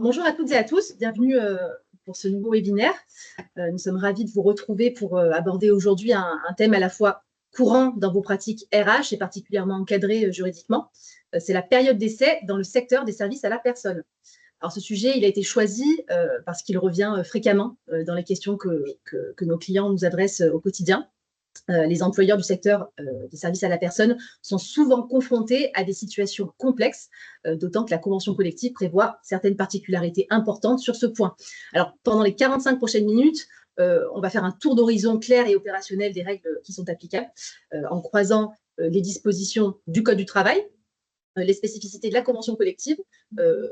Bonjour à toutes et à tous, bienvenue pour ce nouveau webinaire. Nous sommes ravis de vous retrouver pour aborder aujourd'hui un thème à la fois courant dans vos pratiques RH et particulièrement encadré juridiquement. C'est la période d'essai dans le secteur des services à la personne. Alors ce sujet, il a été choisi parce qu'il revient fréquemment dans les questions que nos clients nous adressent au quotidien. Les employeurs du secteur des services à la personne sont souvent confrontés à des situations complexes, d'autant que la convention collective prévoit certaines particularités importantes sur ce point. Alors, pendant les 45 prochaines minutes, on va faire un tour d'horizon clair et opérationnel des règles qui sont applicables, en croisant les dispositions du Code du travail, les spécificités de la convention collective,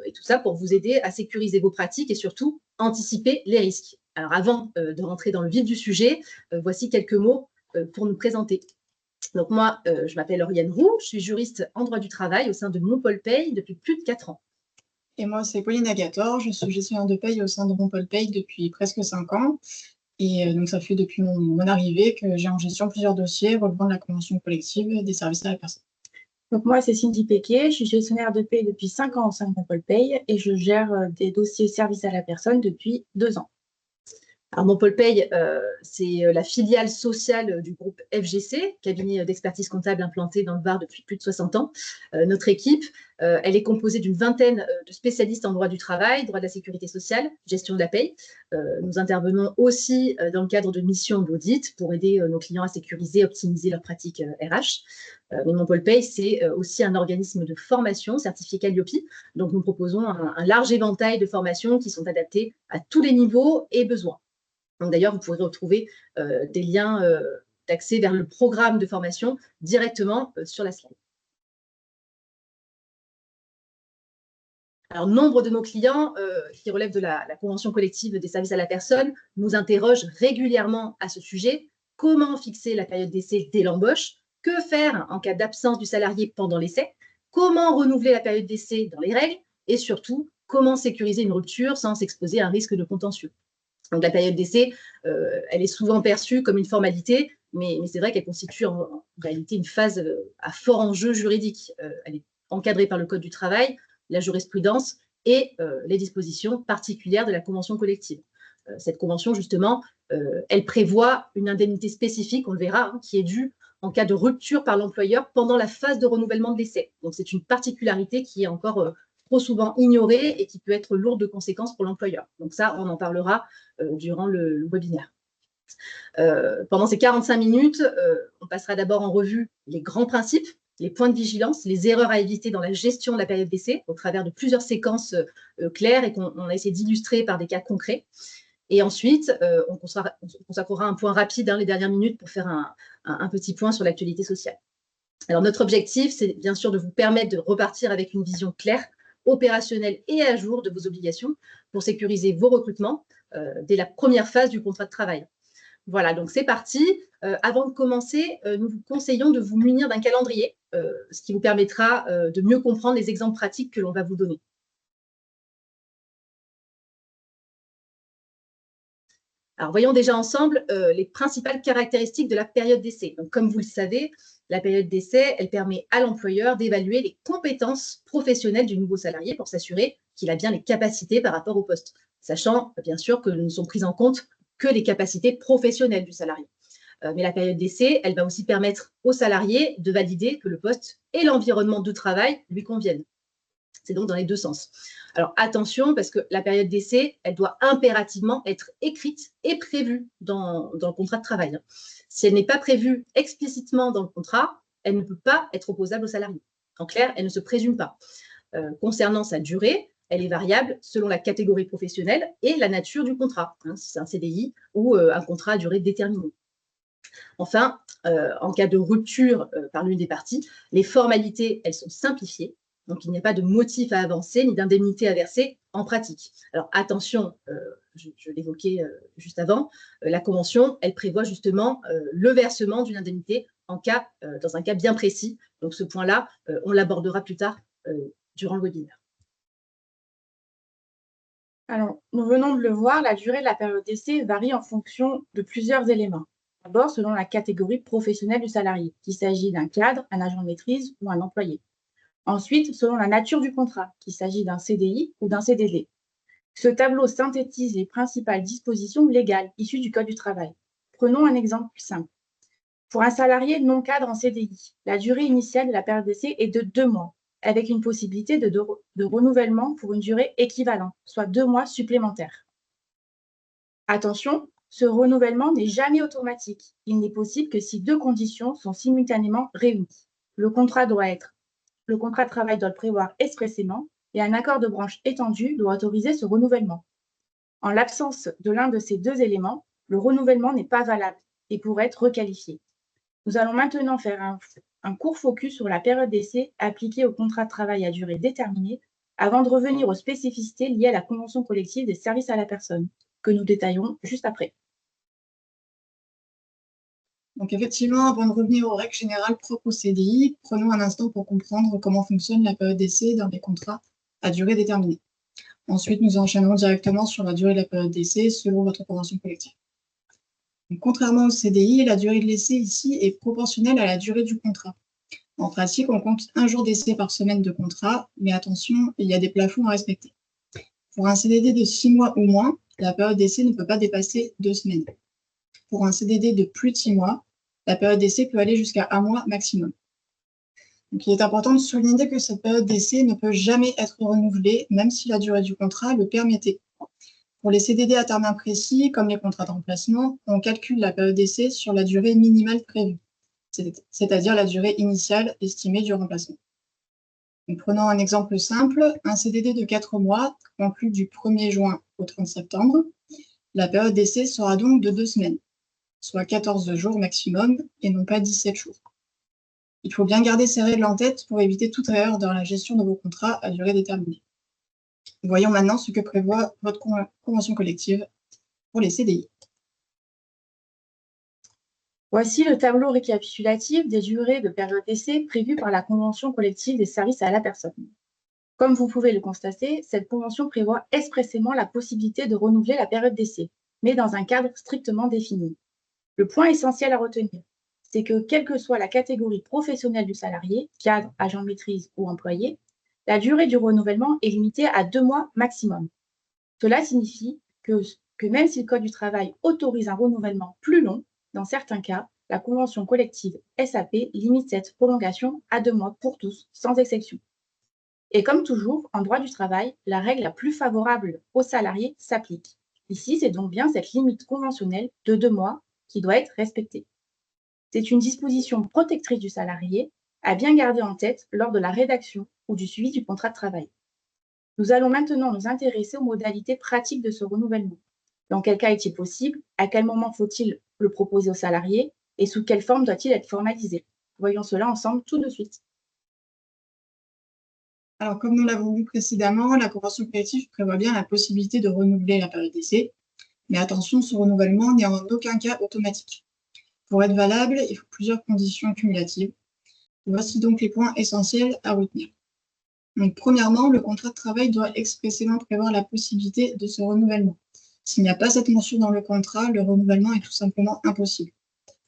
et tout ça pour vous aider à sécuriser vos pratiques et surtout anticiper les risques. Alors, avant de rentrer dans le vif du sujet, voici quelques mots pour nous présenter. Donc moi, je m'appelle Lauriane Roux, je suis juriste en droit du travail au sein de Monpol Paye depuis plus de 4 ans. Et moi, c'est Pauline Agator, je suis gestionnaire de paye au sein de Monpol Paye depuis presque 5 ans. Et donc, ça fait depuis mon arrivée que j'ai en gestion plusieurs dossiers relevant de la convention collective des services à la personne. Donc moi, c'est Cindy Péquet, je suis gestionnaire de paye depuis 5 ans au sein de Monpol Paye et je gère des dossiers services à la personne depuis 2 ans. Alors, Monpol Paye, c'est la filiale sociale du groupe FGC, cabinet d'expertise comptable implanté dans le Var depuis plus de 60 ans. Notre équipe, elle est composée d'une vingtaine de spécialistes en droit du travail, droit de la sécurité sociale, gestion de la paye. Nous intervenons aussi dans le cadre de missions d'audit pour aider nos clients à sécuriser et optimiser leurs pratiques RH. Mais Monpol Paye, c'est aussi un organisme de formation certifié Calliope. Donc, nous proposons un large éventail de formations qui sont adaptées à tous les niveaux et besoins. D'ailleurs, vous pourrez retrouver des liens d'accès vers le programme de formation directement sur la slide. Alors, nombre de nos clients qui relèvent de la convention collective des services à la personne nous interrogent régulièrement à ce sujet. Comment fixer la période d'essai dès l'embauche? Que faire en cas d'absence du salarié pendant l'essai? Comment renouveler la période d'essai dans les règles? Et surtout, comment sécuriser une rupture sans s'exposer à un risque de contentieux? Donc, la période d'essai, elle est souvent perçue comme une formalité, mais c'est vrai qu'elle constitue en réalité une phase à fort enjeu juridique. Elle est encadrée par le Code du travail, la jurisprudence et les dispositions particulières de la convention collective. Cette convention, justement, elle prévoit une indemnité spécifique, on le verra, qui est due en cas de rupture par l'employeur pendant la phase de renouvellement de l'essai. Donc, c'est une particularité qui est encore trop souvent ignorée et qui peut être lourde de conséquences pour l'employeur. Donc ça, on en parlera durant le webinaire. Pendant ces 45 minutes, on passera d'abord en revue les grands principes, les points de vigilance, les erreurs à éviter dans la gestion de la période d'essai au travers de plusieurs séquences claires et qu'on a essayé d'illustrer par des cas concrets. Et ensuite, on consacrera un point rapide, les dernières minutes, pour faire un petit point sur l'actualité sociale. Alors, notre objectif, c'est bien sûr de vous permettre de repartir avec une vision claire, opérationnelle et à jour de vos obligations pour sécuriser vos recrutements dès la première phase du contrat de travail. Voilà, donc c'est parti. Avant de commencer, nous vous conseillons de vous munir d'un calendrier, ce qui vous permettra de mieux comprendre les exemples pratiques que l'on va vous donner. Alors, voyons déjà ensemble les principales caractéristiques de la période d'essai. Donc, comme vous le savez, la période d'essai, elle permet à l'employeur d'évaluer les compétences professionnelles du nouveau salarié pour s'assurer qu'il a bien les capacités par rapport au poste, sachant bien sûr que ne sont prises en compte que les capacités professionnelles du salarié. Mais la période d'essai, elle va aussi permettre au salarié de valider que le poste et l'environnement de travail lui conviennent. C'est donc dans les deux sens. Alors attention, parce que la période d'essai, elle doit impérativement être écrite et prévue dans le contrat de travail. Si elle n'est pas prévue explicitement dans le contrat, elle ne peut pas être opposable au salarié. En clair, elle ne se présume pas. Concernant sa durée, elle est variable selon la catégorie professionnelle et la nature du contrat, si c'est un CDI ou un contrat à durée déterminée. Enfin, en cas de rupture par l'une des parties, les formalités, elles sont simplifiées. Donc, il n'y a pas de motif à avancer ni d'indemnité à verser en pratique. Alors, attention, je l'évoquais juste avant, la convention, elle prévoit justement le versement d'une indemnité dans un cas bien précis. Donc, ce point-là, on l'abordera plus tard durant le webinaire. Alors, nous venons de le voir, la durée de la période d'essai varie en fonction de plusieurs éléments. D'abord, selon la catégorie professionnelle du salarié, qu'il s'agit d'un cadre, un agent de maîtrise ou un employé. Ensuite, selon la nature du contrat, qu'il s'agit d'un CDI ou d'un CDD. Ce tableau synthétise les principales dispositions légales issues du Code du travail. Prenons un exemple simple. Pour un salarié non cadre en CDI, la durée initiale de la période d'essai est de 2 mois, avec une possibilité de renouvellement pour une durée équivalente, soit 2 mois supplémentaires. Attention, ce renouvellement n'est jamais automatique. Il n'est possible que si 2 conditions sont simultanément réunies. Le contrat de travail doit le prévoir expressément et un accord de branche étendu doit autoriser ce renouvellement. En l'absence de l'un de ces 2 éléments, le renouvellement n'est pas valable et pourrait être requalifié. Nous allons maintenant faire un court focus sur la période d'essai appliquée au contrat de travail à durée déterminée avant de revenir aux spécificités liées à la convention collective des services à la personne, que nous détaillerons juste après. Donc effectivement, avant de revenir aux règles générales propres au CDI, prenons un instant pour comprendre comment fonctionne la période d'essai dans les contrats à durée déterminée. Ensuite, nous enchaînerons directement sur la durée de la période d'essai selon votre convention collective. Donc, contrairement au CDI, la durée de l'essai ici est proportionnelle à la durée du contrat. En pratique, on compte 1 jour d'essai par semaine de contrat, mais attention, il y a des plafonds à respecter. Pour un CDD de 6 mois ou moins, la période d'essai ne peut pas dépasser 2 semaines. Pour un CDD de plus de 6 mois, la période d'essai peut aller jusqu'à 1 mois maximum. Donc, il est important de souligner que cette période d'essai ne peut jamais être renouvelée, même si la durée du contrat le permettait. Pour les CDD à terme imprécis, comme les contrats de remplacement, on calcule la période d'essai sur la durée minimale prévue, c'est-à-dire la durée initiale estimée du remplacement. Donc, prenons un exemple simple, un CDD de 4 mois, conclu du 1er juin au 30 septembre. La période d'essai sera donc de 2 semaines, soit 14 jours maximum et non pas 17 jours. Il faut bien garder ces règles en tête pour éviter toute erreur dans la gestion de vos contrats à durée déterminée. Voyons maintenant ce que prévoit votre convention collective pour les CDI. Voici le tableau récapitulatif des durées de période d'essai prévues par la convention collective des services à la personne. Comme vous pouvez le constater, cette convention prévoit expressément la possibilité de renouveler la période d'essai, mais dans un cadre strictement défini. Le point essentiel à retenir, c'est que quelle que soit la catégorie professionnelle du salarié, cadre, agent de maîtrise ou employé, la durée du renouvellement est limitée à 2 mois maximum. Cela signifie que même si le Code du travail autorise un renouvellement plus long, dans certains cas, la convention collective SAP limite cette prolongation à 2 mois pour tous, sans exception. Et comme toujours, en droit du travail, la règle la plus favorable aux salariés s'applique. Ici, c'est donc bien cette limite conventionnelle de 2 mois qui doit être respectée. C'est une disposition protectrice du salarié à bien garder en tête lors de la rédaction ou du suivi du contrat de travail. Nous allons maintenant nous intéresser aux modalités pratiques de ce renouvellement. Dans quel cas est-il possible? À quel moment faut-il le proposer au salarié? Et sous quelle forme doit-il être formalisé? Voyons cela ensemble tout de suite. Alors, comme nous l'avons vu précédemment, la convention collective prévoit bien la possibilité de renouveler la période d'essai. Mais attention, ce renouvellement n'est en aucun cas automatique. Pour être valable, il faut plusieurs conditions cumulatives. Voici donc les points essentiels à retenir. Donc, premièrement, le contrat de travail doit expressément prévoir la possibilité de ce renouvellement. S'il n'y a pas cette mention dans le contrat, le renouvellement est tout simplement impossible,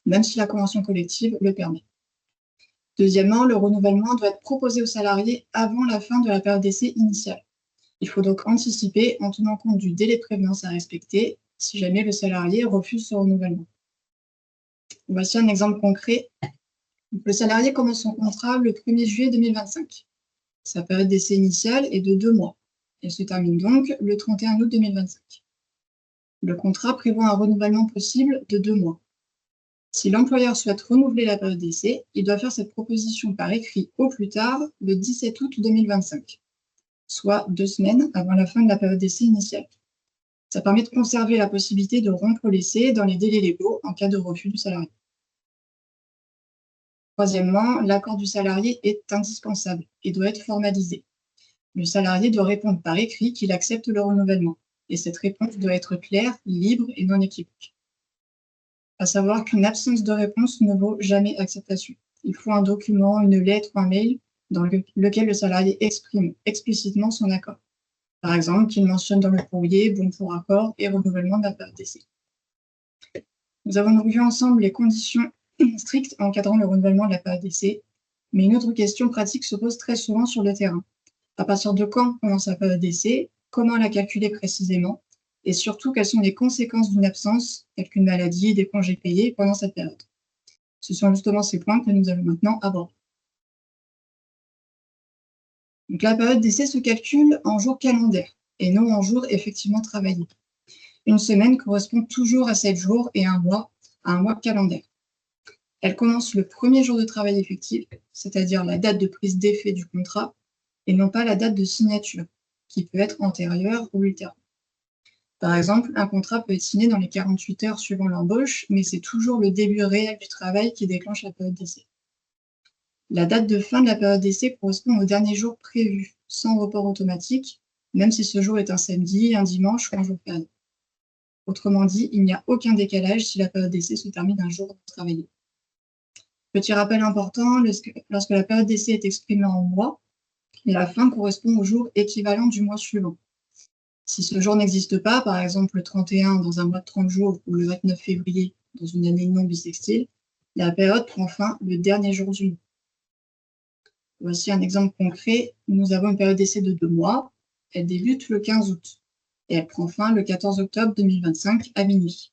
même si la convention collective le permet. Deuxièmement, le renouvellement doit être proposé aux salariés avant la fin de la période d'essai initiale. Il faut donc anticiper en tenant compte du délai de prévenance à respecter si jamais le salarié refuse ce renouvellement. Voici un exemple concret. Donc, le salarié commence son contrat le 1er juillet 2025. Sa période d'essai initiale est de 2 mois. Elle se termine donc le 31 août 2025. Le contrat prévoit un renouvellement possible de 2 mois. Si l'employeur souhaite renouveler la période d'essai, il doit faire cette proposition par écrit au plus tard le 17 août 2025, soit 2 semaines avant la fin de la période d'essai initiale. Ça permet de conserver la possibilité de rompre l'essai dans les délais légaux en cas de refus du salarié. Troisièmement, l'accord du salarié est indispensable et doit être formalisé. Le salarié doit répondre par écrit qu'il accepte le renouvellement, et cette réponse doit être claire, libre et non équivoque. À savoir qu'une absence de réponse ne vaut jamais acceptation. Il faut un document, une lettre ou un mail dans lequel le salarié exprime explicitement son accord. Par exemple, qu'il mentionne dans le courrier bon pour accord et renouvellement de la période d'essai. Nous avons donc vu ensemble les conditions strictes encadrant le renouvellement de la période d'essai, mais une autre question pratique se pose très souvent sur le terrain. À partir de quand commence la période d'essai comment la calculer précisément, et surtout quelles sont les conséquences d'une absence, telle qu'une maladie, des congés payés pendant cette période. Ce sont justement ces points que nous allons maintenant aborder. Donc, la période d'essai se calcule en jours calendaires et non en jours effectivement travaillés. Une semaine correspond toujours à 7 jours et un mois à un mois calendaire. Elle commence le premier jour de travail effectif, c'est-à-dire la date de prise d'effet du contrat, et non pas la date de signature, qui peut être antérieure ou ultérieure. Par exemple, un contrat peut être signé dans les 48 heures suivant l'embauche, mais c'est toujours le début réel du travail qui déclenche la période d'essai. La date de fin de la période d'essai correspond au dernier jour prévu, sans report automatique, même si ce jour est un samedi, un dimanche ou un jour férié. Autrement dit, il n'y a aucun décalage si la période d'essai se termine un jour travaillé. Petit rappel important, lorsque la période d'essai est exprimée en mois, la fin correspond au jour équivalent du mois suivant. Si ce jour n'existe pas, par exemple le 31 dans un mois de 30 jours ou le 29 février dans une année non bissextile, la période prend fin le dernier jour du mois. Voici un exemple concret. Nous avons une période d'essai de 2 mois. Elle débute le 15 août et elle prend fin le 14 octobre 2025 à minuit,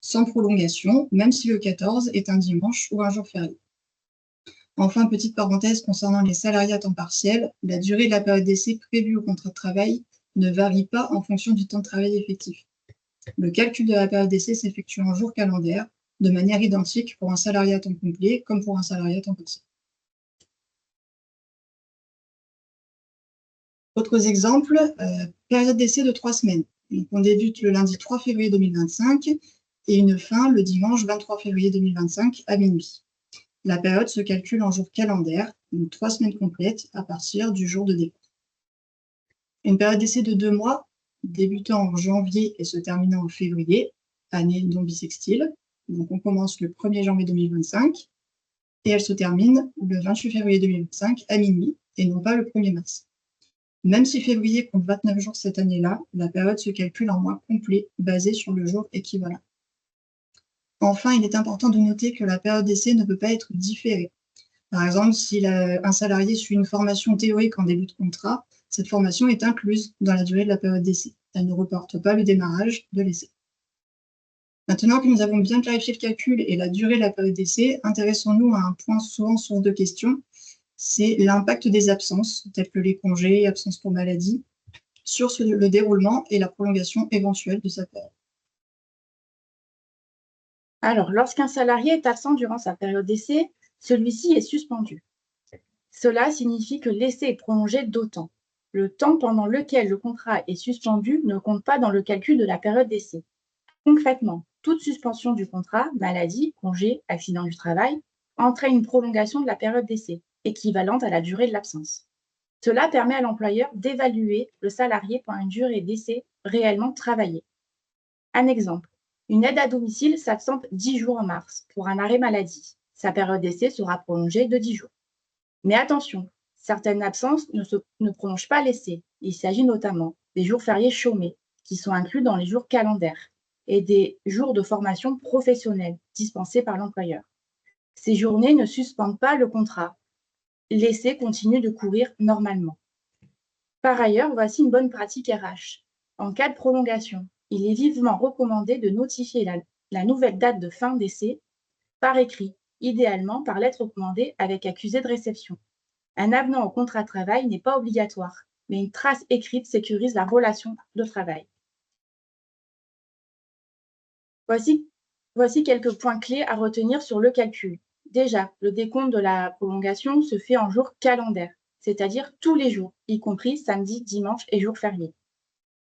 sans prolongation, même si le 14 est un dimanche ou un jour férié. Enfin, petite parenthèse concernant les salariés à temps partiel, la durée de la période d'essai prévue au contrat de travail ne varie pas en fonction du temps de travail effectif. Le calcul de la période d'essai s'effectue en jours calendaires, de manière identique pour un salarié à temps complet comme pour un salarié à temps partiel. Autres exemples, période d'essai de 3 semaines. Donc, on débute le lundi 3 février 2025 et une fin le dimanche 23 février 2025 à minuit. La période se calcule en jours calendaires, donc 3 semaines complètes à partir du jour de départ. Une période d'essai de 2 mois, débutant en janvier et se terminant en février, année non bissextile. Donc on commence le 1er janvier 2025 et elle se termine le 28 février 2025 à minuit et non pas le 1er mars. Même si février compte 29 jours cette année-là, la période se calcule en mois complet, basé sur le jour équivalent. Enfin, il est important de noter que la période d'essai ne peut pas être différée. Par exemple, si un salarié suit une formation théorique en début de contrat, cette formation est incluse dans la durée de la période d'essai. Elle ne reporte pas le démarrage de l'essai. Maintenant que nous avons bien clarifié le calcul et la durée de la période d'essai, intéressons-nous à un point souvent source de questions, c'est l'impact des absences, telles que les congés, absences pour maladie, sur le déroulement et la prolongation éventuelle de sa période. Alors, lorsqu'un salarié est absent durant sa période d'essai, celui-ci est suspendu. Cela signifie que l'essai est prolongé d'autant. Le temps pendant lequel le contrat est suspendu ne compte pas dans le calcul de la période d'essai. Concrètement, toute suspension du contrat, maladie, congé, accident du travail, entraîne une prolongation de la période d'essai, équivalente à la durée de l'absence. Cela permet à l'employeur d'évaluer le salarié pour une durée d'essai réellement travaillée. Un exemple, une aide à domicile s'absente 10 jours en mars pour un arrêt maladie. Sa période d'essai sera prolongée de 10 jours. Mais attention, certaines absences ne prolongent pas l'essai. Il s'agit notamment des jours fériés chômés, qui sont inclus dans les jours calendaires, et des jours de formation professionnelle dispensés par l'employeur. Ces journées ne suspendent pas le contrat. L'essai continue de courir normalement. Par ailleurs, voici une bonne pratique RH. En cas de prolongation, il est vivement recommandé de notifier la nouvelle date de fin d'essai par écrit, idéalement par lettre recommandée avec accusé de réception. Un avenant au contrat de travail n'est pas obligatoire, mais une trace écrite sécurise la relation de travail. Voici quelques points clés à retenir sur le calcul. Déjà, le décompte de la prolongation se fait en jours calendaires, c'est-à-dire tous les jours, y compris samedi, dimanche et jours fériés.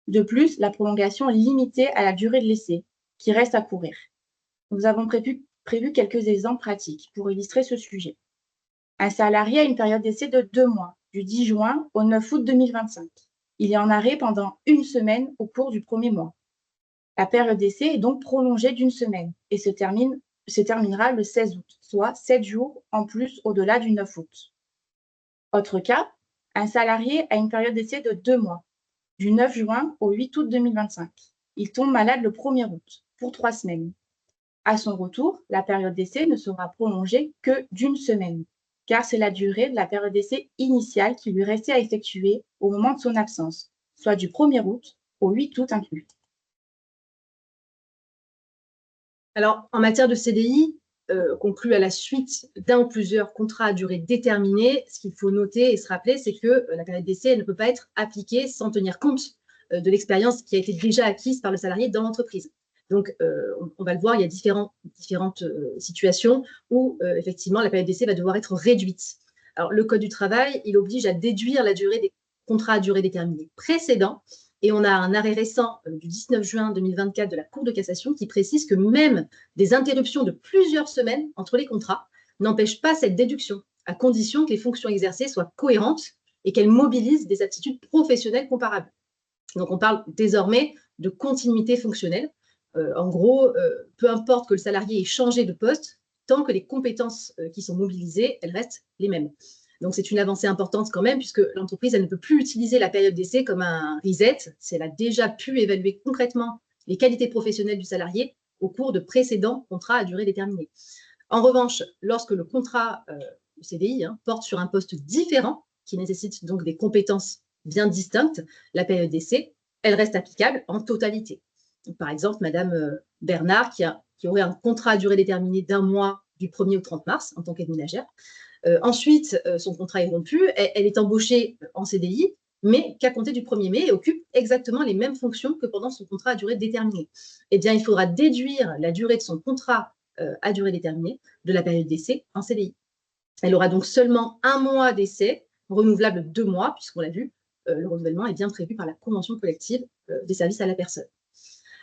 De plus, la prolongation est limitée à la durée de l'essai, qui reste à courir. Nous avons prévu quelques exemples pratiques pour illustrer ce sujet. Un salarié a une période d'essai de 2 mois, du 10 juin au 9 août 2025. Il est en arrêt pendant une semaine au cours du premier mois. La période d'essai est donc prolongée d'une semaine et se terminera le 16 août, soit 7 jours en plus au-delà du 9 août. Autre cas, un salarié a une période d'essai de 2 mois, du 9 juin au 8 août 2025. Il tombe malade le 1er août, pour 3 semaines. À son retour, la période d'essai ne sera prolongée que d'une semaine, car c'est la durée de la période d'essai initiale qui lui restait à effectuer au moment de son absence, soit du 1er août au 8 août inclus. Alors, en matière de CDI, conclu à la suite d'un ou plusieurs contrats à durée déterminée, ce qu'il faut noter et se rappeler, c'est que la période d'essai ne peut pas être appliquée sans tenir compte de l'expérience qui a été déjà acquise par le salarié dans l'entreprise. Donc, on va le voir, il y a différentes situations où, effectivement, la période d'essai va devoir être réduite. Alors, le Code du travail, il oblige à déduire la durée des contrats à durée déterminée précédents. Et on a un arrêt récent du 19 juin 2024 de la Cour de cassation qui précise que même des interruptions de plusieurs semaines entre les contrats n'empêchent pas cette déduction, à condition que les fonctions exercées soient cohérentes et qu'elles mobilisent des aptitudes professionnelles comparables. Donc, on parle désormais de continuité fonctionnelle. En gros, peu importe que le salarié ait changé de poste, tant que les compétences qui sont mobilisées, elles restent les mêmes. Donc, c'est une avancée importante quand même, puisque l'entreprise, elle ne peut plus utiliser la période d'essai comme un reset si elle a déjà pu évaluer concrètement les qualités professionnelles du salarié au cours de précédents contrats à durée déterminée. En revanche, lorsque le contrat du CDI porte sur un poste différent, qui nécessite donc des compétences bien distinctes, la période d'essai, elle reste applicable en totalité. Donc, par exemple, Madame Bernard, qui aurait un contrat à durée déterminée d'1 mois du 1er au 30 mars en tant qu'aide ménagère, ensuite, son contrat est rompu, elle est embauchée en CDI, mais qu'à compter du 1er mai et occupe exactement les mêmes fonctions que pendant son contrat à durée déterminée. Eh bien, il faudra déduire la durée de son contrat à durée déterminée de la période d'essai en CDI. Elle aura donc seulement 1 mois d'essai, renouvelable 2 mois, puisqu'on l'a vu, le renouvellement est bien prévu par la convention collective des services à la personne.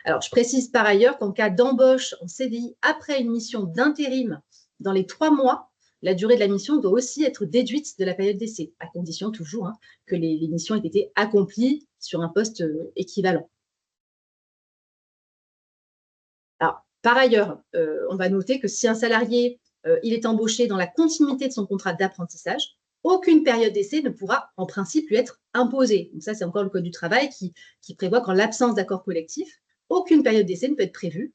Alors, je précise par ailleurs qu'en cas d'embauche en CDI après une mission d'intérim dans les 3 mois, la durée de la mission doit aussi être déduite de la période d'essai, à condition toujours que les missions aient été accomplies sur un poste équivalent. Alors, par ailleurs, on va noter que si un salarié il est embauché dans la continuité de son contrat d'apprentissage, aucune période d'essai ne pourra en principe lui être imposée. Donc ça, c'est encore le Code du travail qui prévoit qu'en l'absence d'accord collectif, aucune période d'essai ne peut être prévue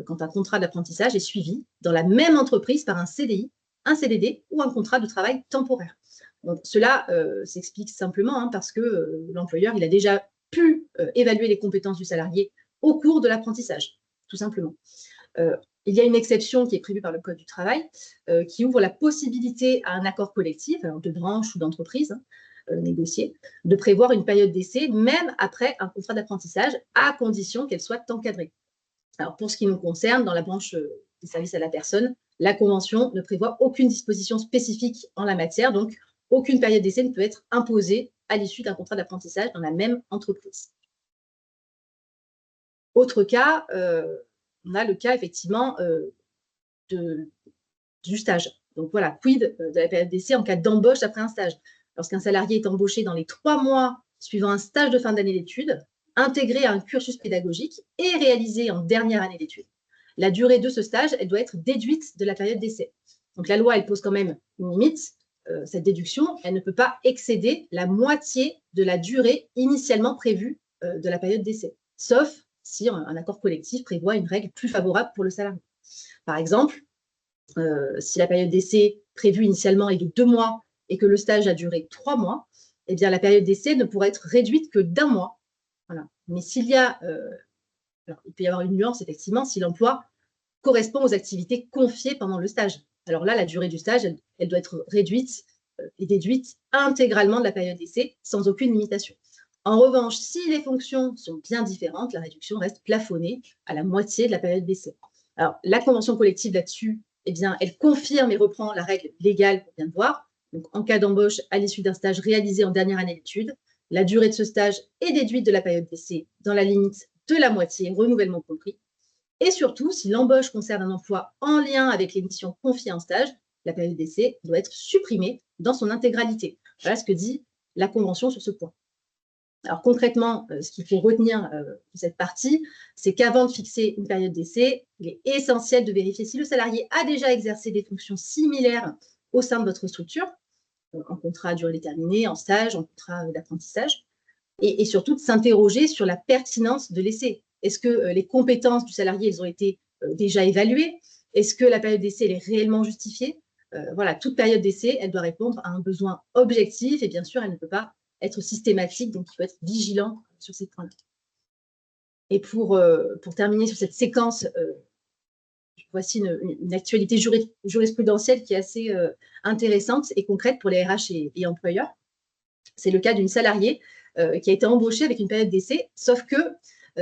quand un contrat d'apprentissage est suivi dans la même entreprise par un CDI, un CDD ou un contrat de travail temporaire. Donc, cela s'explique simplement parce que l'employeur il a déjà pu évaluer les compétences du salarié au cours de l'apprentissage, tout simplement. Il y a une exception qui est prévue par le Code du travail qui ouvre la possibilité à un accord collectif, alors de branche ou d'entreprise négocié, de prévoir une période d'essai même après un contrat d'apprentissage à condition qu'elle soit encadrée. Alors, pour ce qui nous concerne, dans la branche des services à la personne, la Convention ne prévoit aucune disposition spécifique en la matière, donc aucune période d'essai ne peut être imposée à l'issue d'un contrat d'apprentissage dans la même entreprise. Autre cas, on a le cas effectivement du stage. Donc voilà, quid de la période d'essai en cas d'embauche après un stage. Lorsqu'un salarié est embauché dans les 3 mois suivant un stage de fin d'année d'études, intégré à un cursus pédagogique et réalisé en dernière année d'études. La durée de ce stage, elle doit être déduite de la période d'essai. Donc la loi, elle pose quand même une limite. Cette déduction, elle ne peut pas excéder la moitié de la durée initialement prévue de la période d'essai, sauf si un accord collectif prévoit une règle plus favorable pour le salarié. Par exemple, si la période d'essai prévue initialement est de 2 mois et que le stage a duré 3 mois, eh bien la période d'essai ne pourra être réduite que d'1 mois. Voilà. Mais s'il y a, alors, il peut y avoir une nuance effectivement si l'emploi correspond aux activités confiées pendant le stage. Alors là, la durée du stage, elle doit être réduite et déduite intégralement de la période d'essai sans aucune limitation. En revanche, si les fonctions sont bien différentes, la réduction reste plafonnée à la moitié de la période d'essai. Alors, la convention collective là-dessus, eh bien, elle confirme et reprend la règle légale qu'on vient de voir. Donc, en cas d'embauche à l'issue d'un stage réalisé en dernière année d'études, la durée de ce stage est déduite de la période d'essai dans la limite de la moitié, renouvellement compris. Et surtout, si l'embauche concerne un emploi en lien avec les missions confiées en stage, la période d'essai doit être supprimée dans son intégralité. Voilà ce que dit la Convention sur ce point. Alors concrètement, ce qu'il faut retenir de cette partie, c'est qu'avant de fixer une période d'essai, il est essentiel de vérifier si le salarié a déjà exercé des fonctions similaires au sein de votre structure, en contrat à durée déterminée, en stage, en contrat d'apprentissage, et surtout de s'interroger sur la pertinence de l'essai. Est-ce que les compétences du salarié elles ont été déjà évaluées? Est-ce que la période d'essai elle est réellement justifiée? Voilà, toute période d'essai, elle doit répondre à un besoin objectif et bien sûr, elle ne peut pas être systématique, donc il faut être vigilant sur ces points-là. Et pour terminer sur cette séquence, voici une actualité jurisprudentielle qui est assez intéressante et concrète pour les RH et employeurs. C'est le cas d'une salariée qui a été embauchée avec une période d'essai, sauf que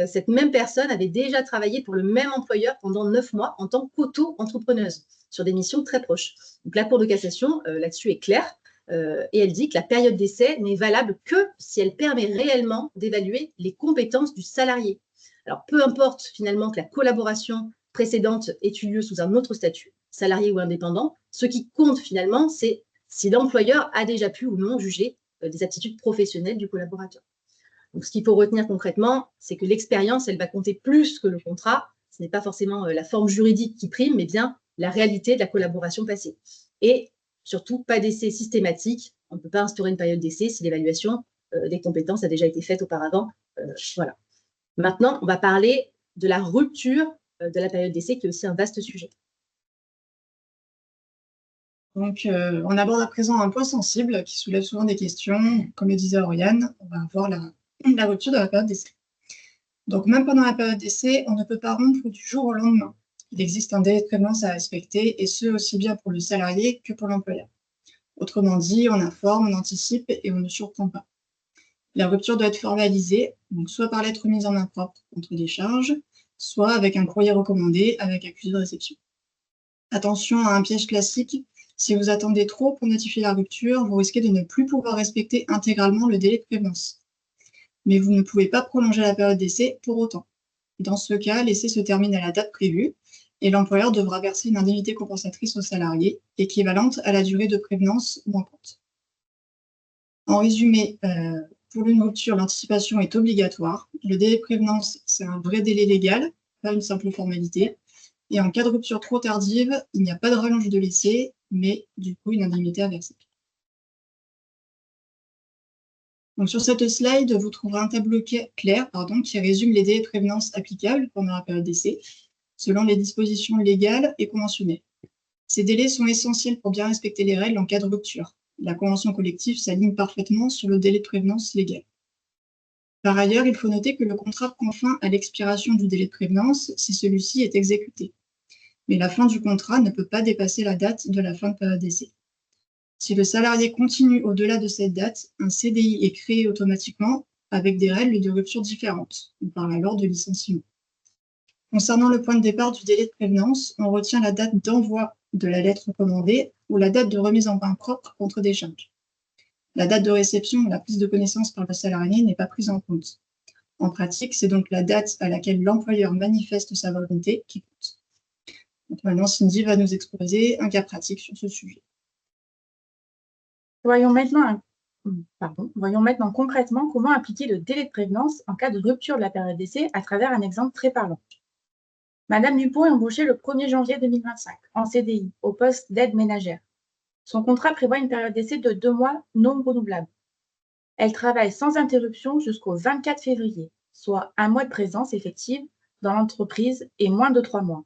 cette même personne avait déjà travaillé pour le même employeur pendant 9 mois en tant qu'auto-entrepreneuse sur des missions très proches. Donc la Cour de cassation, là-dessus, est claire et elle dit que la période d'essai n'est valable que si elle permet réellement d'évaluer les compétences du salarié. Alors, peu importe finalement que la collaboration précédente ait eu lieu sous un autre statut, salarié ou indépendant, ce qui compte finalement, c'est si l'employeur a déjà pu ou non juger des aptitudes professionnelles du collaborateur. Donc, ce qu'il faut retenir concrètement, c'est que l'expérience, elle va compter plus que le contrat. Ce n'est pas forcément la forme juridique qui prime, mais bien la réalité de la collaboration passée. Et surtout, pas d'essai systématique. On ne peut pas instaurer une période d'essai si l'évaluation des compétences a déjà été faite auparavant. Voilà. Maintenant, on va parler de la rupture de la période d'essai, qui est aussi un vaste sujet. Donc, on aborde à présent un point sensible qui soulève souvent des questions. Comme le disait Oriane, on va avoir la rupture de la période d'essai. Donc, même pendant la période d'essai, on ne peut pas rompre du jour au lendemain. Il existe un délai de prévenance à respecter, et ce, aussi bien pour le salarié que pour l'employeur. Autrement dit, on informe, on anticipe et on ne surprend pas. La rupture doit être formalisée, donc soit par lettre mise en main propre contre des charges, soit avec un courrier recommandé avec accusé de réception. Attention à un piège classique, si vous attendez trop pour notifier la rupture, vous risquez de ne plus pouvoir respecter intégralement le délai de prévenance. Mais vous ne pouvez pas prolonger la période d'essai pour autant. Dans ce cas, l'essai se termine à la date prévue et l'employeur devra verser une indemnité compensatrice au salarié, équivalente à la durée de prévenance manquante. En résumé, pour une rupture, l'anticipation est obligatoire. Le délai de prévenance, c'est un vrai délai légal, pas une simple formalité. Et en cas de rupture trop tardive, il n'y a pas de rallonge de l'essai, mais du coup une indemnité à verser. Donc, sur cette slide, vous trouverez un tableau clair qui résume les délais de prévenance applicables pendant la période d'essai, selon les dispositions légales et conventionnelles. Ces délais sont essentiels pour bien respecter les règles en cas de rupture. La convention collective s'aligne parfaitement sur le délai de prévenance légal. Par ailleurs, il faut noter que le contrat prend fin à l'expiration du délai de prévenance si celui-ci est exécuté. Mais la fin du contrat ne peut pas dépasser la date de la fin de période d'essai. Si le salarié continue au-delà de cette date, un CDI est créé automatiquement avec des règles de rupture différentes. On parle alors de licenciement. Concernant le point de départ du délai de prévenance, on retient la date d'envoi de la lettre recommandée ou la date de remise en main propre contre des charges. La date de réception ou la prise de connaissance par le salarié n'est pas prise en compte. En pratique, c'est donc la date à laquelle l'employeur manifeste sa volonté qui compte. Donc maintenant, Cindy va nous exposer un cas pratique sur ce sujet. Voyons maintenant concrètement comment appliquer le délai de prévenance en cas de rupture de la période d'essai à travers un exemple très parlant. Madame Dupont est embauchée le 1er janvier 2025 en CDI au poste d'aide ménagère. Son contrat prévoit une période d'essai de 2 mois non renouvelable. Elle travaille sans interruption jusqu'au 24 février, soit 1 mois de présence effective dans l'entreprise et moins de 3 mois.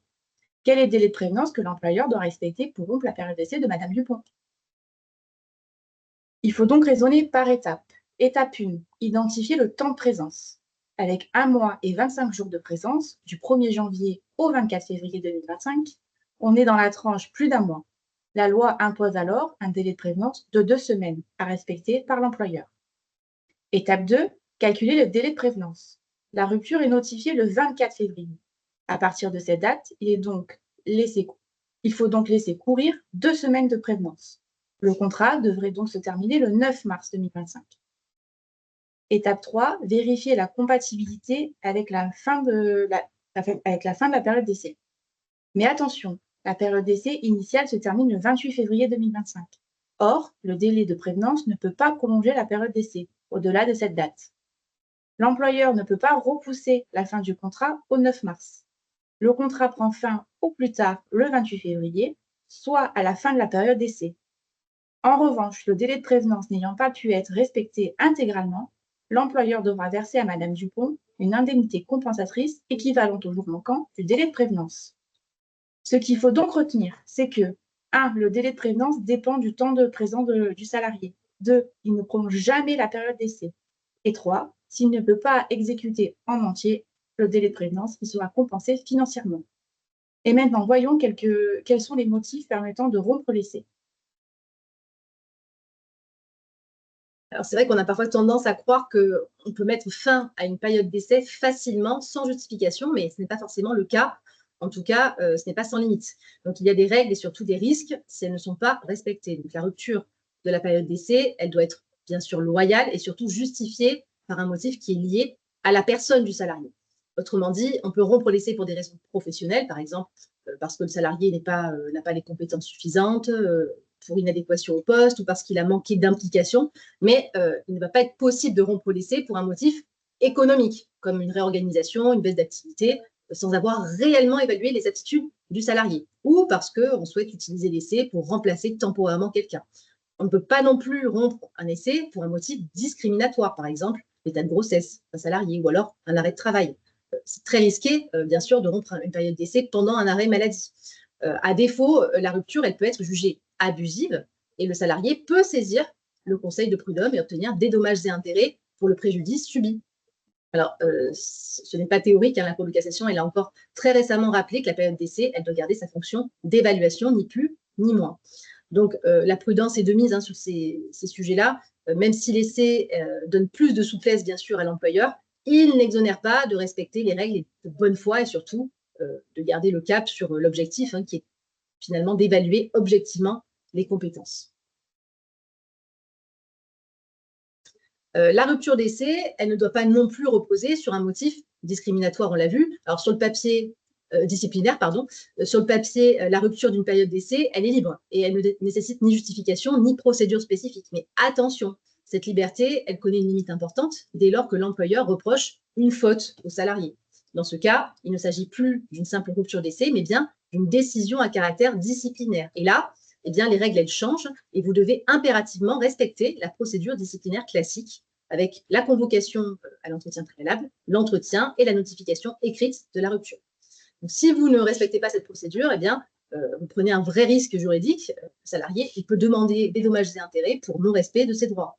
Quel est le délai de prévenance que l'employeur doit respecter pour rompre la période d'essai de Madame Dupont? Il faut donc raisonner par étapes. Étape 1, identifier le temps de présence. Avec 1 mois et 25 jours de présence, du 1er janvier au 24 février 2025, on est dans la tranche plus d'1 mois. La loi impose alors un délai de prévenance de 2 semaines à respecter par l'employeur. Étape 2, calculer le délai de prévenance. La rupture est notifiée le 24 février. À partir de cette date, il faut donc laisser courir 2 semaines de prévenance. Le contrat devrait donc se terminer le 9 mars 2025. Étape 3, vérifier la compatibilité avec la fin de la période d'essai. Mais attention, la période d'essai initiale se termine le 28 février 2025. Or, le délai de prévenance ne peut pas prolonger la période d'essai au-delà de cette date. L'employeur ne peut pas repousser la fin du contrat au 9 mars. Le contrat prend fin au plus tard le 28 février, soit à la fin de la période d'essai. En revanche, le délai de prévenance n'ayant pas pu être respecté intégralement, l'employeur devra verser à Madame Dupont une indemnité compensatrice équivalente au jour manquant du délai de prévenance. Ce qu'il faut donc retenir, c'est que 1. Le délai de prévenance dépend du temps de présence du salarié. 2, il ne prolonge jamais la période d'essai. Et 3, s'il ne peut pas exécuter en entier le délai de prévenance, il sera compensé financièrement. Et maintenant, voyons quels sont les motifs permettant de rompre l'essai. Alors, c'est vrai qu'on a parfois tendance à croire qu'on peut mettre fin à une période d'essai facilement, sans justification, mais ce n'est pas forcément le cas. En tout cas, ce n'est pas sans limite. Donc, il y a des règles et surtout des risques si elles ne sont pas respectées. Donc, la rupture de la période d'essai, elle doit être bien sûr loyale et surtout justifiée par un motif qui est lié à la personne du salarié. Autrement dit, on peut rompre l'essai pour des raisons professionnelles, par exemple parce que le salarié n'a pas les compétences suffisantes, pour inadéquation au poste ou parce qu'il a manqué d'implication, mais il ne va pas être possible de rompre l'essai pour un motif économique, comme une réorganisation, une baisse d'activité, sans avoir réellement évalué les attitudes du salarié, ou parce qu'on souhaite utiliser l'essai pour remplacer temporairement quelqu'un. On ne peut pas non plus rompre un essai pour un motif discriminatoire, par exemple l'état de grossesse d'un salarié ou alors un arrêt de travail. C'est très risqué, bien sûr, de rompre une période d'essai pendant un arrêt maladie. À défaut, la rupture, elle peut être jugée abusive et le salarié peut saisir le conseil de prud'homme et obtenir des dommages et intérêts pour le préjudice subi. Alors, ce n'est pas théorique, hein, la Cour de cassation, elle a encore très récemment rappelé que la période d'essai, elle doit garder sa fonction d'évaluation, ni plus ni moins. Donc, la prudence est de mise, hein, sur ces sujets-là. Même si l'essai donne plus de souplesse, bien sûr, à l'employeur, il n'exonère pas de respecter les règles de bonne foi et surtout de garder le cap sur l'objectif, hein, qui est finalement d'évaluer objectivement les compétences. La rupture d'essai, elle ne doit pas non plus reposer sur un motif discriminatoire, on l'a vu. Alors, sur le papier, disciplinaire, pardon, sur le papier, la rupture d'une période d'essai, elle est libre et elle ne nécessite ni justification ni procédure spécifique. Mais attention, cette liberté, elle connaît une limite importante dès lors que l'employeur reproche une faute au salarié. Dans ce cas, il ne s'agit plus d'une simple rupture d'essai, mais bien d'une décision à caractère disciplinaire. Et là, eh bien, les règles, elles changent et vous devez impérativement respecter la procédure disciplinaire classique avec la convocation à l'entretien préalable, l'entretien et la notification écrite de la rupture. Donc, si vous ne respectez pas cette procédure, eh bien, vous prenez un vrai risque juridique. Le salarié, il peut demander des dommages et intérêts pour non-respect de ses droits.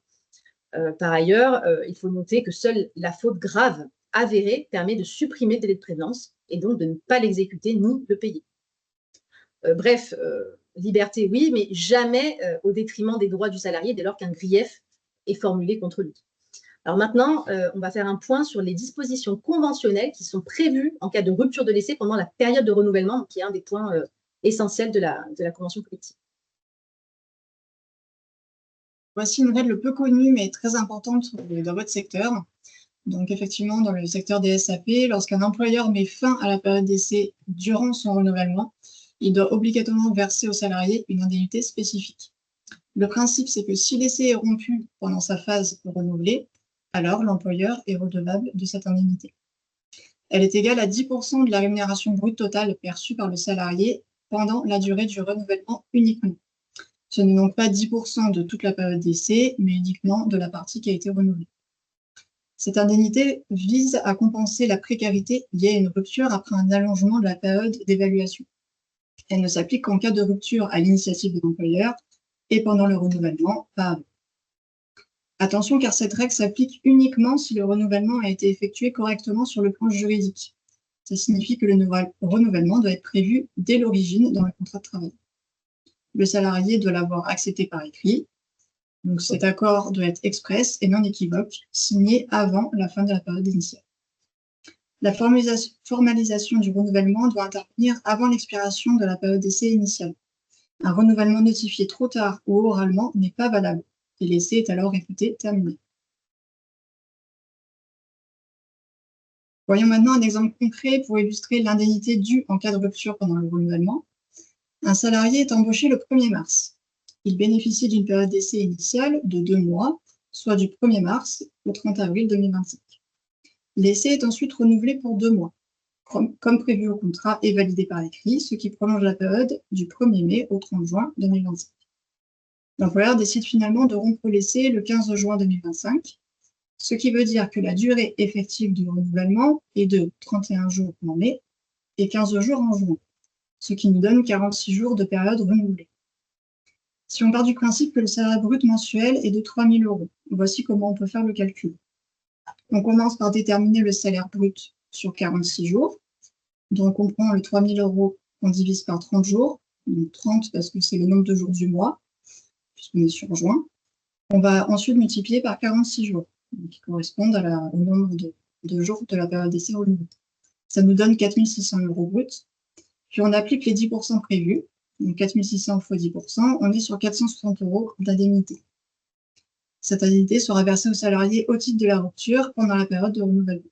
Par ailleurs, il faut noter que seule la faute grave avérée permet de supprimer le délai de prévenance et donc de ne pas l'exécuter ni le payer. Bref, liberté, oui, mais jamais au détriment des droits du salarié dès lors qu'un grief est formulé contre lui. Alors maintenant, on va faire un point sur les dispositions conventionnelles qui sont prévues en cas de rupture de l'essai pendant la période de renouvellement, qui est un des points essentiels de la convention collective. Voici une règle peu connue mais très importante dans votre secteur. Donc effectivement, dans le secteur des SAP, lorsqu'un employeur met fin à la période d'essai durant son renouvellement, il doit obligatoirement verser au salarié une indemnité spécifique. Le principe, c'est que si l'essai est rompu pendant sa phase renouvelée, alors l'employeur est redevable de cette indemnité. Elle est égale à 10% de la rémunération brute totale perçue par le salarié pendant la durée du renouvellement uniquement. Ce n'est donc pas 10% de toute la période d'essai, mais uniquement de la partie qui a été renouvelée. Cette indemnité vise à compenser la précarité liée à une rupture après un allongement de la période d'évaluation. Elle ne s'applique qu'en cas de rupture à l'initiative de l'employeur et pendant le renouvellement, pas avant. Attention, car cette règle s'applique uniquement si le renouvellement a été effectué correctement sur le plan juridique. Ça signifie que le renouvellement doit être prévu dès l'origine dans le contrat de travail. Le salarié doit l'avoir accepté par écrit. Donc cet accord doit être express et non équivoque, signé avant la fin de la période initiale. La formalisation du renouvellement doit intervenir avant l'expiration de la période d'essai initiale. Un renouvellement notifié trop tard ou oralement n'est pas valable et l'essai est alors réputé terminé. Voyons maintenant un exemple concret pour illustrer l'indemnité due en cas de rupture pendant le renouvellement. Un salarié est embauché le 1er mars. Il bénéficie d'une période d'essai initiale de 2 mois, soit du 1er mars au 30 avril 2025. L'essai est ensuite renouvelé pour 2 mois, comme prévu au contrat et validé par écrit, ce qui prolonge la période du 1er mai au 30 juin 2025. L'employeur décide finalement de rompre l'essai le 15 juin 2025, ce qui veut dire que la durée effective du renouvellement est de 31 jours en mai et 15 jours en juin, ce qui nous donne 46 jours de période renouvelée. Si on part du principe que le salaire brut mensuel est de 3 000 €, voici comment on peut faire le calcul. On commence par déterminer le salaire brut sur 46 jours. Donc, on prend les 3 000 €, on divise par 30 jours, donc 30 parce que c'est le nombre de jours du mois, puisqu'on est sur juin. On va ensuite multiplier par 46 jours, qui correspondent au nombre de jours de la période d'essai renouvelée. Ça nous donne 4 600 € bruts. Puis on applique les 10% prévus, donc 4 600 fois 10%, on est sur 460 € d'indemnité. Cette indemnité sera versée aux salariés au titre de la rupture pendant la période de renouvellement.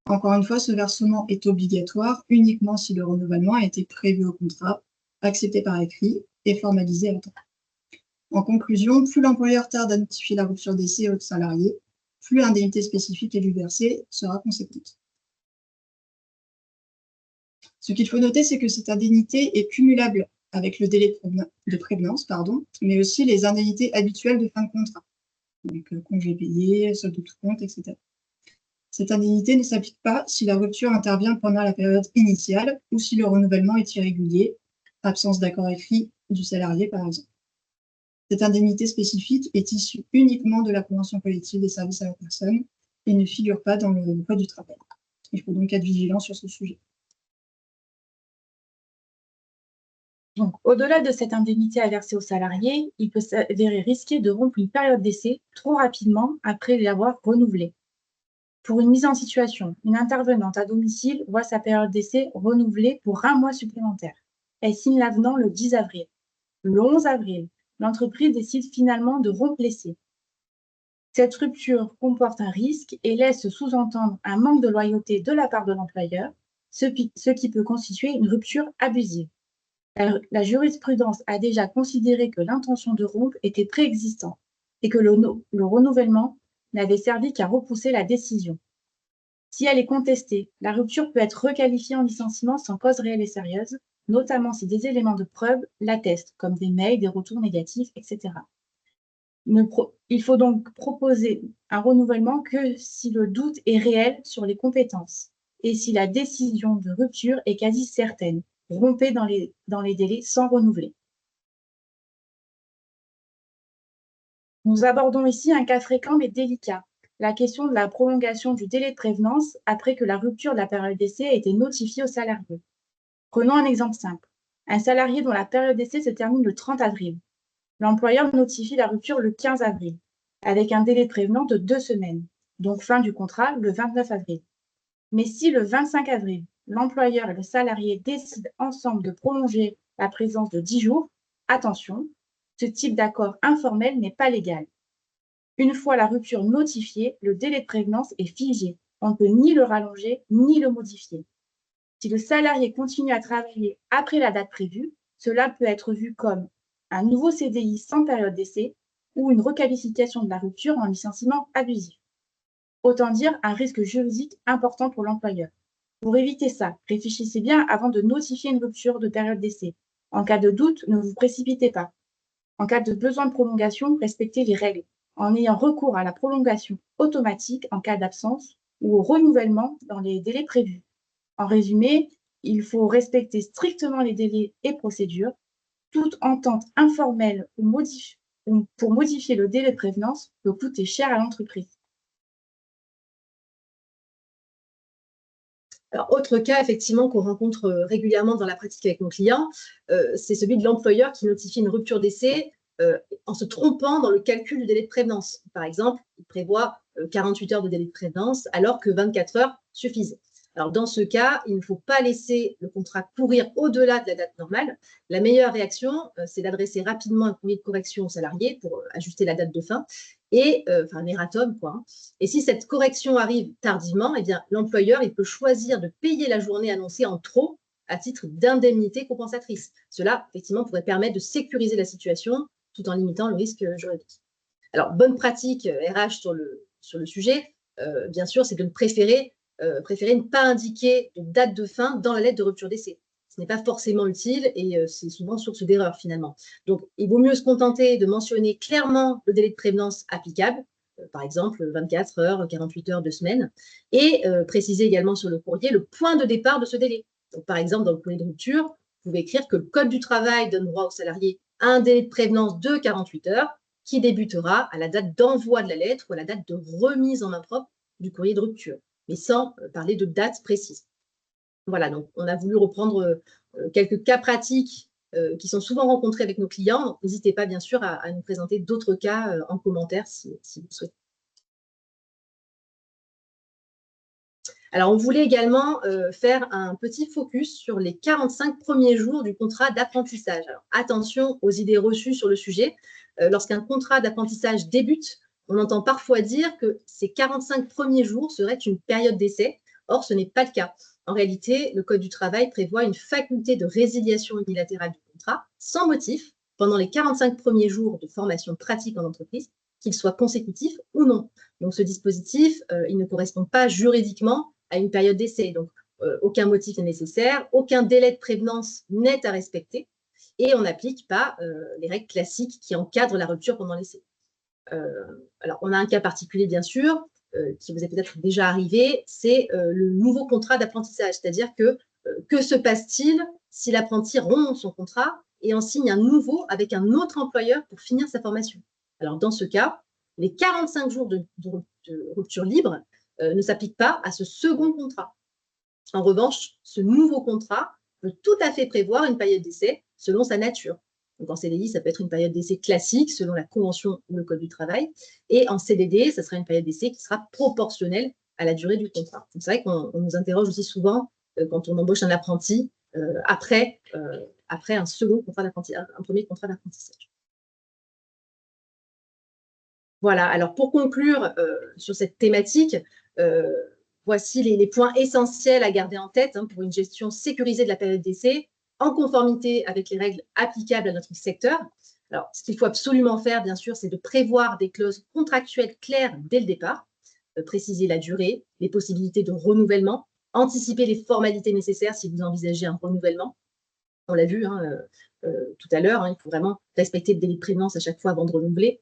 Encore une fois, ce versement est obligatoire uniquement si le renouvellement a été prévu au contrat, accepté par écrit et formalisé à temps. En conclusion, plus l'employeur tarde à notifier la rupture d'essai aux salariés, plus l'indemnité spécifique élue versée sera conséquente. Ce qu'il faut noter, c'est que cette indemnité est cumulable avec le délai de prévenance, mais aussi les indemnités habituelles de fin de contrat, donc congés payés, solde de tout compte, etc. Cette indemnité ne s'applique pas si la rupture intervient pendant la période initiale ou si le renouvellement est irrégulier, absence d'accord écrit du salarié par exemple. Cette indemnité spécifique est issue uniquement de la convention collective des services à la personne et ne figure pas dans le code du travail. Il faut donc être vigilant sur ce sujet. Donc, au-delà de cette indemnité à verser aux salariés, il peut s'avérer risqué de rompre une période d'essai trop rapidement après l'avoir renouvelée. Pour une mise en situation, une intervenante à domicile voit sa période d'essai renouvelée pour 1 mois supplémentaire. Elle signe l'avenant le 10 avril. Le 11 avril, l'entreprise décide finalement de rompre l'essai. Cette rupture comporte un risque et laisse sous-entendre un manque de loyauté de la part de l'employeur, ce qui peut constituer une rupture abusive. La jurisprudence a déjà considéré que l'intention de rompre était préexistante et que le renouvellement n'avait servi qu'à repousser la décision. Si elle est contestée, la rupture peut être requalifiée en licenciement sans cause réelle et sérieuse, notamment si des éléments de preuve l'attestent, comme des mails, des retours négatifs, etc. Il faut donc proposer un renouvellement que si le doute est réel sur les compétences et si la décision de rupture est quasi certaine. Rompez dans les délais sans renouveler. Nous abordons ici un cas fréquent mais délicat, la question de la prolongation du délai de prévenance après que la rupture de la période d'essai a été notifiée aux salariés. Prenons un exemple simple. Un salarié dont la période d'essai se termine le 30 avril. L'employeur notifie la rupture le 15 avril, avec un délai de prévenance de 2 semaines, donc fin du contrat le 29 avril. Mais si le 25 avril, l'employeur et le salarié décident ensemble de prolonger la présence de 10 jours, attention, ce type d'accord informel n'est pas légal. Une fois la rupture notifiée, le délai de prévenance est figé. On ne peut ni le rallonger ni le modifier. Si le salarié continue à travailler après la date prévue, cela peut être vu comme un nouveau CDI sans période d'essai ou une requalification de la rupture en licenciement abusif. Autant dire un risque juridique important pour l'employeur. Pour éviter ça, réfléchissez bien avant de notifier une rupture de période d'essai. En cas de doute, ne vous précipitez pas. En cas de besoin de prolongation, respectez les règles, en ayant recours à la prolongation automatique en cas d'absence ou au renouvellement dans les délais prévus. En résumé, il faut respecter strictement les délais et procédures. Toute entente informelle pour modifier le délai de prévenance peut coûter cher à l'entreprise. Alors, autre cas, effectivement, qu'on rencontre régulièrement dans la pratique avec nos clients, c'est celui de l'employeur qui notifie une rupture d'essai en se trompant dans le calcul du délai de prévenance. Par exemple, il prévoit 48 heures de délai de prévenance alors que 24 heures suffisent. Alors, dans ce cas, il ne faut pas laisser le contrat courir au-delà de la date normale. La meilleure réaction, c'est d'adresser rapidement un courrier de correction au salarié pour ajuster la date de fin et un erratum, quoi. Et si cette correction arrive tardivement, eh bien, l'employeur il peut choisir de payer la journée annoncée en trop à titre d'indemnité compensatrice. Cela, effectivement, pourrait permettre de sécuriser la situation tout en limitant le risque juridique. Alors, bonne pratique RH sur le sujet, bien sûr, c'est de préférer ne pas indiquer de date de fin dans la lettre de rupture d'essai. Ce n'est pas forcément utile et c'est souvent source d'erreur finalement. Donc, il vaut mieux se contenter de mentionner clairement le délai de prévenance applicable, par exemple 24 heures, 48 heures, 2 semaines, et préciser également sur le courrier le point de départ de ce délai. Donc, par exemple, dans le courrier de rupture, vous pouvez écrire que le Code du travail donne droit aux salariés à un délai de prévenance de 48 heures qui débutera à la date d'envoi de la lettre ou à la date de remise en main propre du courrier de rupture, mais sans parler de date précise. Voilà, donc on a voulu reprendre quelques cas pratiques qui sont souvent rencontrés avec nos clients. N'hésitez pas, bien sûr, à nous présenter d'autres cas en commentaire si vous souhaitez. Alors, on voulait également faire un petit focus sur les 45 premiers jours du contrat d'apprentissage. Alors, attention aux idées reçues sur le sujet. Lorsqu'un contrat d'apprentissage débute, on entend parfois dire que ces 45 premiers jours seraient une période d'essai. Or, ce n'est pas le cas. En réalité, le Code du travail prévoit une faculté de résiliation unilatérale du contrat sans motif pendant les 45 premiers jours de formation pratique en entreprise, qu'ils soient consécutifs ou non. Donc, ce dispositif, il ne correspond pas juridiquement à une période d'essai. Donc, aucun motif n'est nécessaire, aucun délai de prévenance n'est à respecter et on n'applique pas les règles classiques qui encadrent la rupture pendant l'essai. Alors, on a un cas particulier, bien sûr, qui vous est peut-être déjà arrivé, c'est le nouveau contrat d'apprentissage. C'est-à-dire que se passe-t-il si l'apprenti rompt son contrat et en signe un nouveau avec un autre employeur pour finir sa formation? Alors, dans ce cas, les 45 jours de rupture libre ne s'appliquent pas à ce second contrat. En revanche, ce nouveau contrat peut tout à fait prévoir une période d'essai selon sa nature. Donc, en CDI, ça peut être une période d'essai classique selon la convention ou le Code du travail. Et en CDD, ça sera une période d'essai qui sera proportionnelle à la durée du contrat. C'est vrai qu'on nous interroge aussi souvent quand on embauche un apprenti après un second contrat d'apprentissage, un premier contrat d'apprentissage. Voilà, alors pour conclure sur cette thématique, voici les points essentiels à garder en tête pour une gestion sécurisée de la période d'essai, en conformité avec les règles applicables à notre secteur. Alors, ce qu'il faut absolument faire, bien sûr, c'est de prévoir des clauses contractuelles claires dès le départ, préciser la durée, les possibilités de renouvellement, anticiper les formalités nécessaires si vous envisagez un renouvellement. On l'a vu tout à l'heure, il faut vraiment respecter le délai de prévenance à chaque fois avant de renouveler.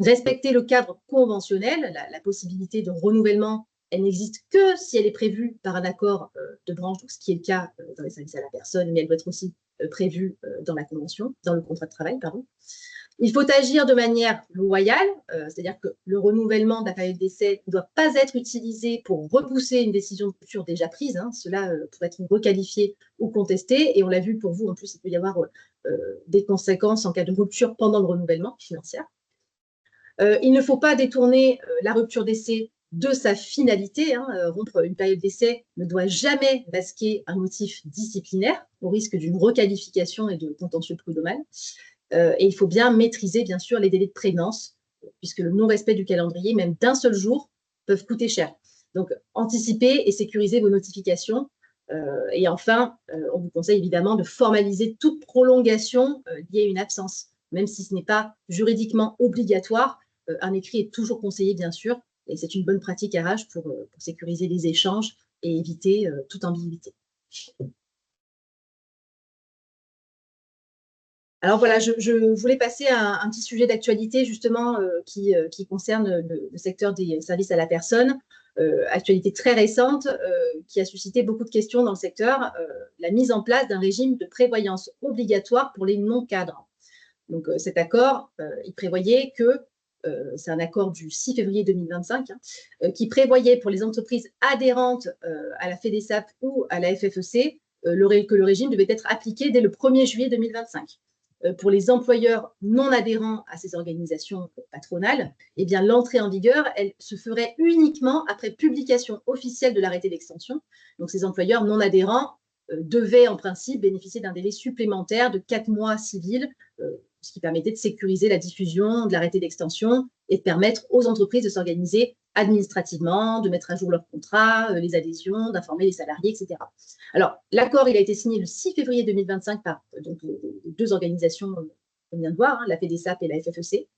Respecter le cadre conventionnel, la possibilité de renouvellement, elle n'existe que si elle est prévue par un accord de branche, donc ce qui est le cas dans les services à la personne, mais elle doit être aussi prévue dans la convention, dans le contrat de travail, pardon. Il faut agir de manière loyale, c'est-à-dire que le renouvellement de la période d'essai ne doit pas être utilisé pour repousser une décision de rupture déjà prise. Cela pourrait être requalifié ou contesté. Et on l'a vu pour vous, en plus, il peut y avoir des conséquences en cas de rupture pendant le renouvellement financier. Il ne faut pas détourner la rupture d'essai de sa finalité. Rompre une période d'essai ne doit jamais masquer un motif disciplinaire au risque d'une requalification et de contentieux prud'homal. Et il faut bien maîtriser, bien sûr, les délais de prévenance, puisque le non-respect du calendrier, même d'un seul jour, peuvent coûter cher. Donc, anticipez et sécurisez vos notifications. Et enfin, on vous conseille évidemment de formaliser toute prolongation liée à une absence. Même si ce n'est pas juridiquement obligatoire, un écrit est toujours conseillé, bien sûr, et c'est une bonne pratique RH pour sécuriser les échanges et éviter toute ambiguïté. Alors voilà, je voulais passer à un petit sujet d'actualité justement qui concerne le secteur des services à la personne, actualité très récente qui a suscité beaucoup de questions dans le secteur, la mise en place d'un régime de prévoyance obligatoire pour les non-cadres. Donc cet accord, il prévoyait que, c'est un accord du 6 février 2025, qui prévoyait pour les entreprises adhérentes à la FEDESAP ou à la FFEC que le régime devait être appliqué dès le 1er juillet 2025. Pour les employeurs non adhérents à ces organisations patronales, eh bien, l'entrée en vigueur, elle se ferait uniquement après publication officielle de l'arrêté d'extension. Donc, ces employeurs non adhérents devaient en principe bénéficier d'un délai supplémentaire de 4 mois civils, ce qui permettait de sécuriser la diffusion de l'arrêté d'extension et de permettre aux entreprises de s'organiser administrativement, de mettre à jour leurs contrats, les adhésions, d'informer les salariés, etc. Alors, l'accord, il a été signé le 6 février 2025 par donc, les deux organisations qu'on vient de voir, la FEDESAP et la FFEC,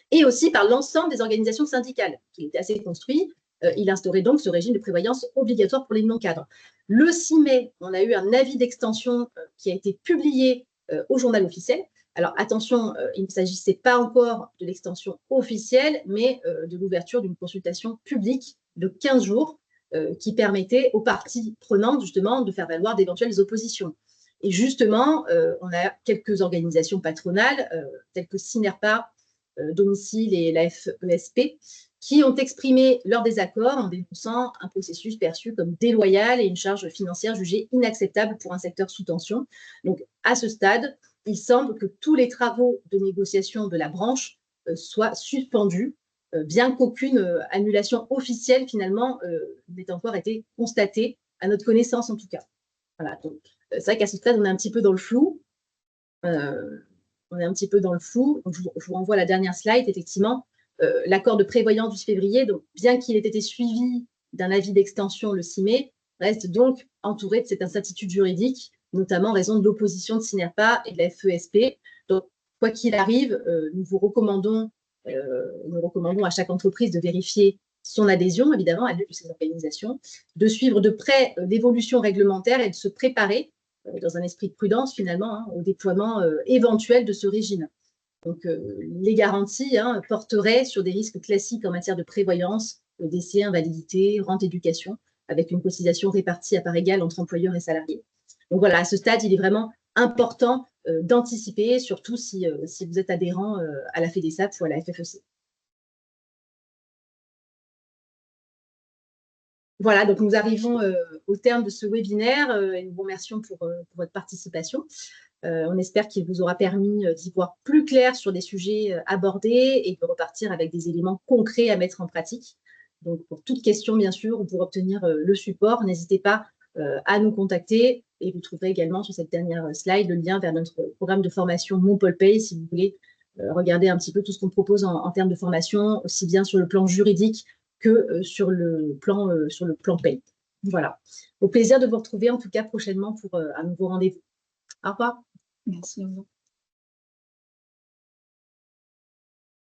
et aussi par l'ensemble des organisations syndicales, qui étaient assez construit. Il instaurait donc ce régime de prévoyance obligatoire pour les non-cadres. Le 6 mai, on a eu un avis d'extension qui a été publié au journal officiel. Alors attention, il ne s'agissait pas encore de l'extension officielle, mais de l'ouverture d'une consultation publique de 15 jours qui permettait aux parties prenantes justement de faire valoir d'éventuelles oppositions. Et justement, on a quelques organisations patronales, telles que Synerpa, Domicile et la FESP, qui ont exprimé leur désaccord en dénonçant un processus perçu comme déloyal et une charge financière jugée inacceptable pour un secteur sous tension. Donc, à ce stade, il semble que tous les travaux de négociation de la branche soient suspendus, bien qu'aucune annulation officielle, finalement, n'ait encore été constatée, à notre connaissance en tout cas. Voilà, donc c'est vrai qu'à ce stade, on est un petit peu dans le flou. On est un petit peu dans le flou. Donc, je vous renvoie à la dernière slide. Effectivement, l'accord de prévoyance du 6 février, donc, bien qu'il ait été suivi d'un avis d'extension le 6 mai, reste donc entouré de cette incertitude juridique, notamment en raison de l'opposition de Synerpa et de la FESP. Donc, quoi qu'il arrive, nous recommandons à chaque entreprise de vérifier son adhésion, évidemment, à l'une de ces organisations, de suivre de près l'évolution réglementaire et de se préparer, dans un esprit de prudence, finalement, au déploiement éventuel de ce régime. Donc, les garanties porteraient sur des risques classiques en matière de prévoyance, décès, invalidité, rente éducation, avec une cotisation répartie à part égale entre employeurs et salariés. Donc voilà, à ce stade, il est vraiment important d'anticiper, surtout si vous êtes adhérent à la FEDESAP ou à la FFEC. Voilà, donc nous arrivons au terme de ce webinaire et nous vous remercions pour votre participation. On espère qu'il vous aura permis d'y voir plus clair sur des sujets abordés et de repartir avec des éléments concrets à mettre en pratique. Donc, pour toute question, bien sûr, ou pour obtenir le support, n'hésitez pas à nous contacter. Et vous trouverez également sur cette dernière slide le lien vers notre programme de formation MonPolPay si vous voulez regarder un petit peu tout ce qu'on propose en termes de formation, aussi bien sur le plan juridique que sur le plan Pay. Voilà. Au plaisir de vous retrouver en tout cas prochainement pour un nouveau rendez-vous. Au revoir. Merci à vous.